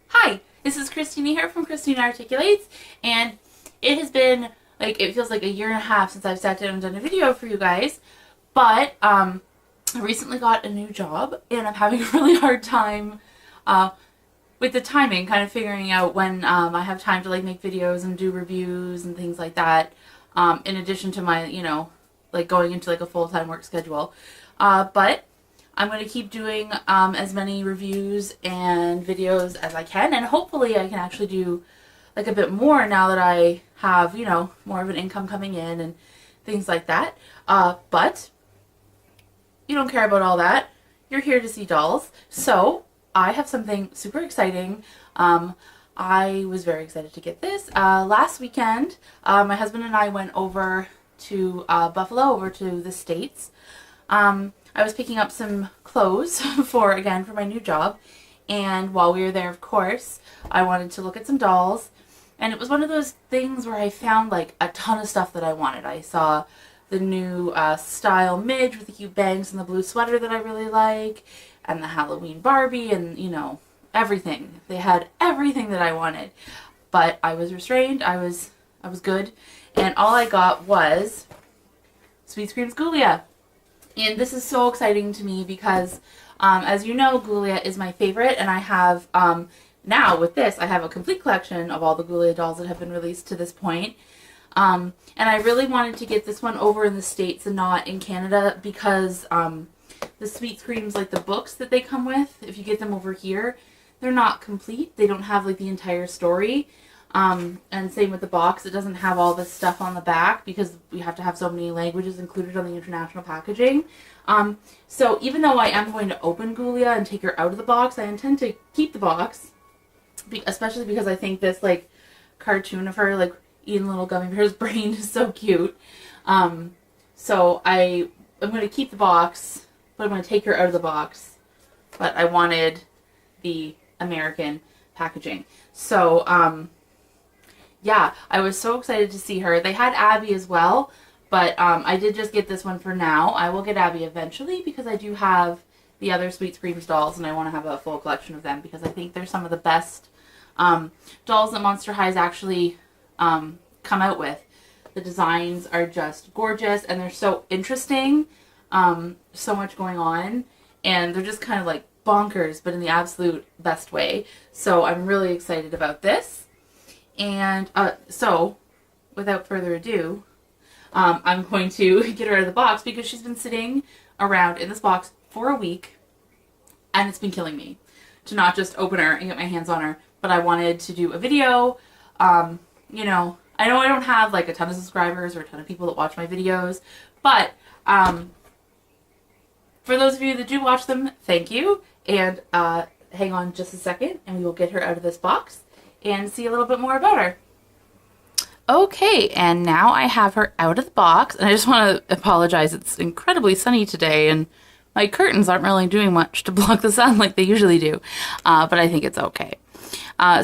Hi, this is Christina here from Christina Articulates, and it has been, it feels like a year and a half since I've sat down and done a video for you guys, but I recently got a new job, and I'm having a really hard time with the timing, kind of figuring out when I have time to make videos and do reviews and things like that, in addition to my, going into a full-time work schedule. But I'm going to keep doing as many reviews and videos as I can, and hopefully I can actually do a bit more now that I have, more of an income coming in and things like that. But you don't care about all that. You're here to see dolls. So I have something super exciting. I was very excited to get this. Last weekend, my husband and I went over to Buffalo, over to the States. I was picking up some clothes for my new job, and while we were there, of course, I wanted to look at some dolls, and it was one of those things where I found a ton of stuff that I wanted. I saw the new style midge with the cute bangs and the blue sweater that I really like, and the Halloween Barbie, and everything. They had everything that I wanted, but I was restrained. I was good, and all I got was Sweet Scream's Ghoulia. And this is so exciting to me because, as you know, Ghoulia is my favorite, and I have, now with this, I have a complete collection of all the Ghoulia dolls that have been released to this point. And I really wanted to get this one over in the States and not in Canada because the Sweet Screams, the books that they come with, if you get them over here, they're not complete. They don't have, the entire story. And same with the box. It doesn't have all this stuff on the back because we have to have so many languages included on the international packaging. So even though I am going to open Ghoulia and take her out of the box, I intend to keep the box, especially because I think this cartoon of her eating little gummy bear's brain is so cute. So I'm going to keep the box, but I'm going to take her out of the box. But I wanted the American packaging. So yeah, I was so excited to see her. They had Abbey as well, but I did just get this one for now. I will get Abbey eventually because I do have the other Sweet Screams dolls, and I want to have a full collection of them because I think they're some of the best dolls that Monster High's actually come out with. The designs are just gorgeous, and they're so interesting. So much going on, and they're just kind of bonkers, but in the absolute best way. So I'm really excited about this. And so, without further ado, I'm going to get her out of the box because she's been sitting around in this box for a week, and it's been killing me to not just open her and get my hands on her, but I wanted to do a video. I know I don't have a ton of subscribers or a ton of people that watch my videos, but for those of you that do watch them, thank you, and hang on just a second, and we will get her out of this box and see a little bit more about her. Okay, and now I have her out of the box, and I just want to apologize. It's incredibly sunny today, and my curtains aren't really doing much to block the sun like they usually do, but I think it's okay.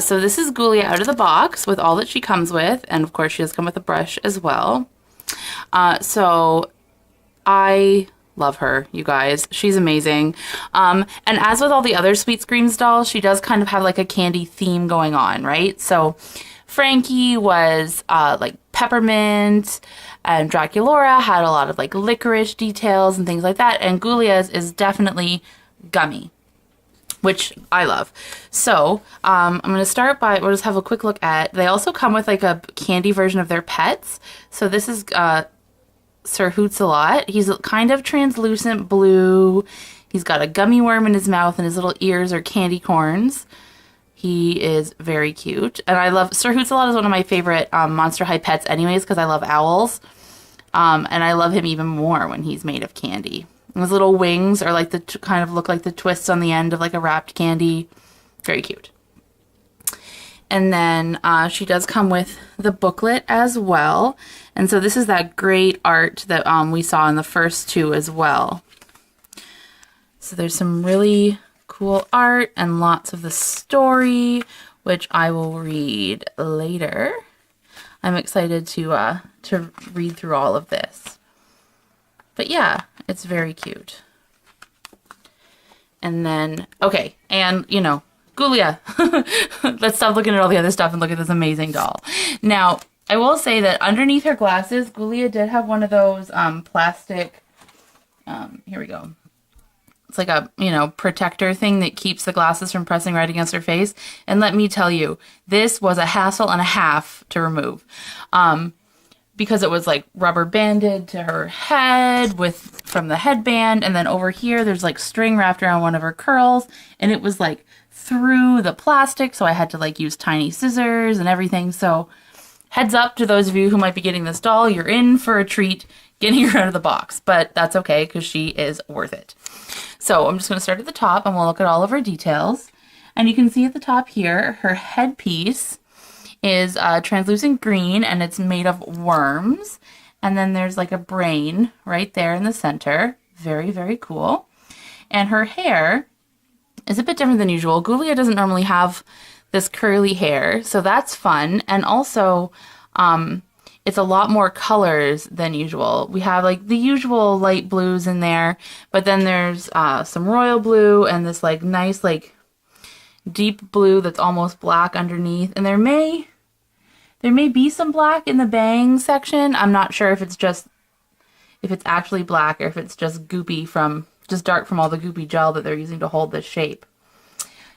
So this is Ghoulia out of the box with all that she comes with, and of course she does come with a brush as well. So I love her, you guys. She's amazing. And as with all the other Sweet Screams dolls, she does kind of have a candy theme going on, right? So Frankie was peppermint, and Draculaura had a lot of licorice details and things like that, and Ghoulia's is definitely gummy, which I love. So I'm going to start by, we'll just have a quick look at, they also come with a candy version of their pets. So this is Sir Hoots-a-Lot. He's kind of translucent blue. He's got a gummy worm in his mouth, and his little ears are candy corns. He is very cute. And I love, Sir Hoots-a-Lot is one of my favorite Monster High pets anyways, because I love owls. And I love him even more when he's made of candy. And his little wings are kind of look like the twists on the end of a wrapped candy. Very cute. And then she does come with the booklet as well. And so this is that great art that we saw in the first two as well. So there's some really cool art and lots of the story, which I will read later. I'm excited to read through all of this. But yeah, it's very cute. And then, okay, and, you know, Ghoulia. Let's stop looking at all the other stuff and look at this amazing doll. Now, I will say that underneath her glasses, Ghoulia did have one of those plastic, here we go. It's like a, you know, protector thing that keeps the glasses from pressing right against her face. And let me tell you, this was a hassle and a half to remove. Because it was like rubber banded to her head from the headband. And then over here, there's like string wrapped around one of her curls. And it was like through the plastic. So I had to like use tiny scissors and everything. So heads up to those of you who might be getting this doll. You're in for a treat getting her out of the box. But that's okay because she is worth it. So I'm just going to start at the top and we'll look at all of her details. And you can see at the top here, her headpiece is translucent green and it's made of worms. And then there's like a brain right there in the center. Very, very cool. And her hair is a bit different than usual. Ghoulia doesn't normally have this curly hair, so that's fun. And also, it's a lot more colors than usual. We have like the usual light blues in there, but then there's some royal blue and this like nice like deep blue that's almost black underneath. And there may be some black in the bang section. I'm not sure if it's actually black or if it's just goopy just dark from all the goopy gel that they're using to hold this shape.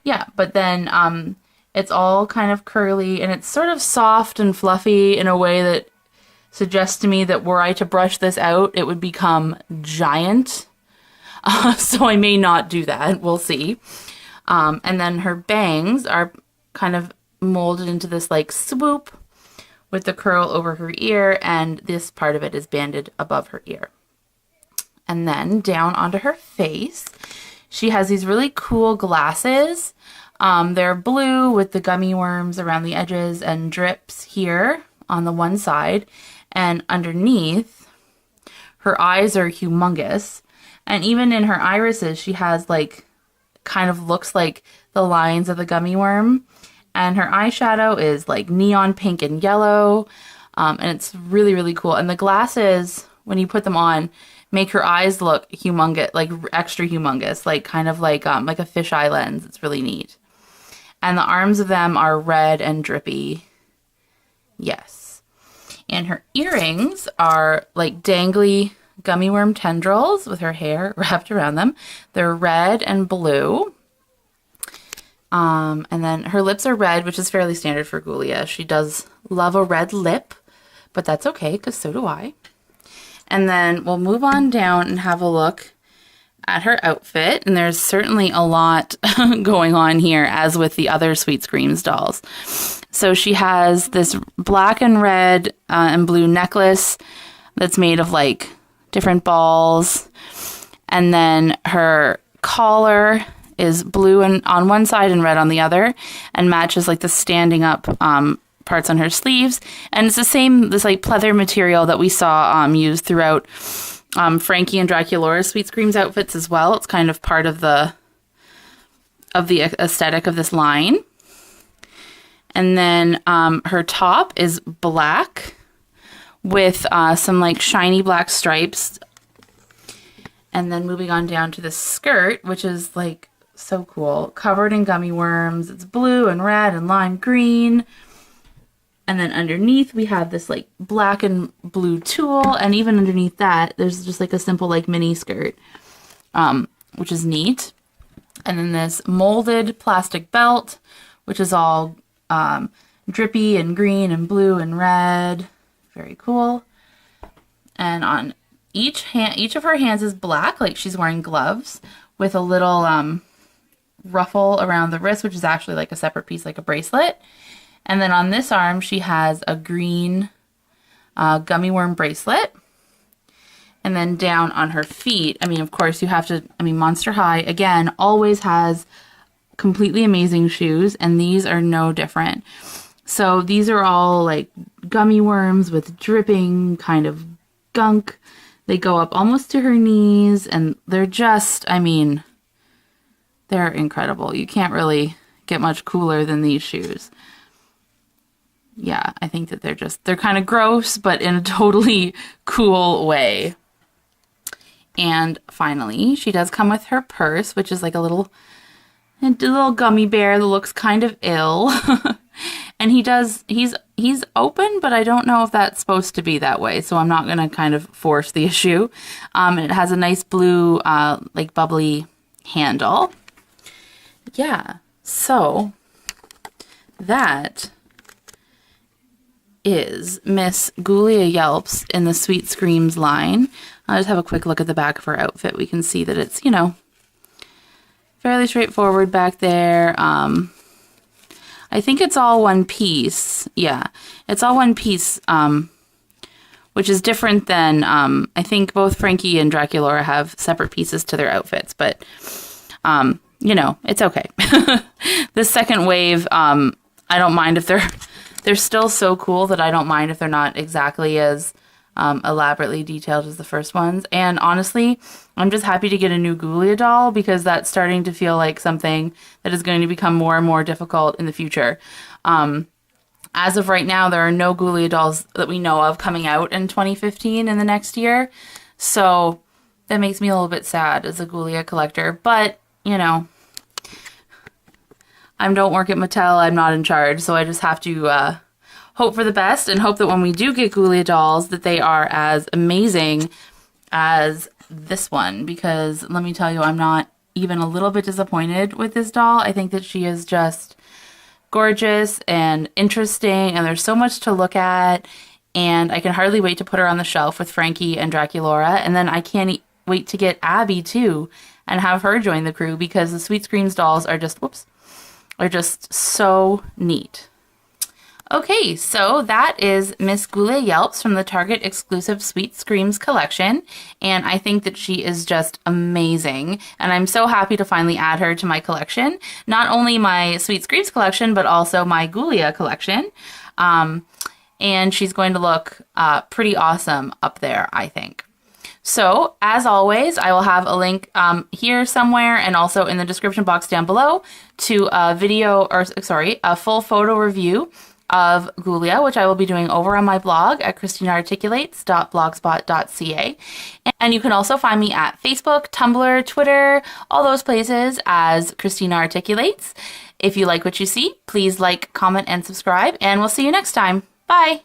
Yeah, but then it's all kind of curly and it's sort of soft and fluffy in a way that suggests to me that were I to brush this out, it would become giant. So I may not do that. We'll see. And then her bangs are kind of molded into this like swoop with the curl over her ear, and this part of it is banded above her ear. And then down onto her face, she has these really cool glasses. They're blue with the gummy worms around the edges and drips here on the one side. And underneath, her eyes are humongous. And even in her irises, she has like, kind of looks like the lines of the gummy worm. And her eyeshadow is like neon pink and yellow. And it's really, really cool. And the glasses, when you put them on, make her eyes look humongous, like extra humongous, like kind of like a fisheye lens. It's really neat. And the arms of them are red and drippy. Yes. And her earrings are like dangly gummy worm tendrils with her hair wrapped around them. They're red and blue. And then her lips are red, which is fairly standard for Ghoulia. She does love a red lip, but that's okay because so do I. And then we'll move on down and have a look at her outfit. And there's certainly a lot going on here, as with the other Sweet Screams dolls. So she has this black and red and blue necklace that's made of like different balls. And then her collar is blue on one side and red on the other, and matches like the standing up parts on her sleeves. And it's this like pleather material that we saw used throughout Frankie and Draculaura's Sweet Screams outfits as well. It's kind of part of the aesthetic of this line. And then her top is black with some like shiny black stripes. And then moving on down to the skirt, which is like so cool, covered in gummy worms. It's blue and red and lime green. And then underneath we have this like black and blue tulle. And even underneath that, there's just like a simple like mini skirt, which is neat. And then this molded plastic belt, which is all drippy and green and blue and red. Very cool. And on each of her hands is black, like she's wearing gloves, with a little ruffle around the wrist, which is actually like a separate piece, like a bracelet. And then on this arm, she has a green gummy worm bracelet. And then down on her feet, I mean, of course, Monster High, again, always has completely amazing shoes, and these are no different. So these are all like gummy worms with dripping kind of gunk. They go up almost to her knees, and they're just, they're incredible. You can't really get much cooler than these shoes. Yeah, I think that they're kind of gross, but in a totally cool way. And finally, she does come with her purse, which is like a little And a little gummy bear that looks kind of ill. And he's open, but I don't know if that's supposed to be that way, so I'm not going to kind of force the issue. It has a nice blue, like bubbly handle. Yeah, so that is Miss Ghoulia Yelps in the Sweet Screams line. I'll just have a quick look at the back of her outfit. We can see that it's, you know, fairly straightforward back there. I think it's all one piece. Yeah, it's all one piece, which is different than, I think both Frankie and Draculaura have separate pieces to their outfits, but, you know, it's okay. The second wave, I don't mind if they're still so cool that I don't mind if they're not exactly as elaborately detailed as the first ones. And honestly, I'm just happy to get a new Ghoulia doll because that's starting to feel like something that is going to become more and more difficult in the future. As of right now, there are no Ghoulia dolls that we know of coming out in 2015 in the next year. So that makes me a little bit sad as a Ghoulia collector. But, you know, I don't work at Mattel. I'm not in charge. So I just have to hope for the best and hope that when we do get Ghoulia dolls that they are as amazing as this one, because let me tell you, I'm not even a little bit disappointed with this doll. I think that she is just gorgeous and interesting, and there's so much to look at, and I can hardly wait to put her on the shelf with Frankie and Draculaura, and then I can't wait to get Abbey too and have her join the crew because the Sweet Screams dolls are just, are just so neat. Okay, so that is Miss Ghoulia Yelps from the Target exclusive Sweet Screams collection, and I think that she is just amazing, and I'm so happy to finally add her to my collection. Not only my Sweet Screams collection, but also my Ghoulia collection, and she's going to look pretty awesome up there, I think. So, as always, I will have a link here somewhere and also in the description box down below to a full photo review of Ghoulia, which I will be doing over on my blog at christinaarticulates.blogspot.ca. And you can also find me at Facebook, Tumblr, Twitter, all those places as Christina Articulates. If you like what you see, please like, comment, and subscribe, and we'll see you next time. Bye!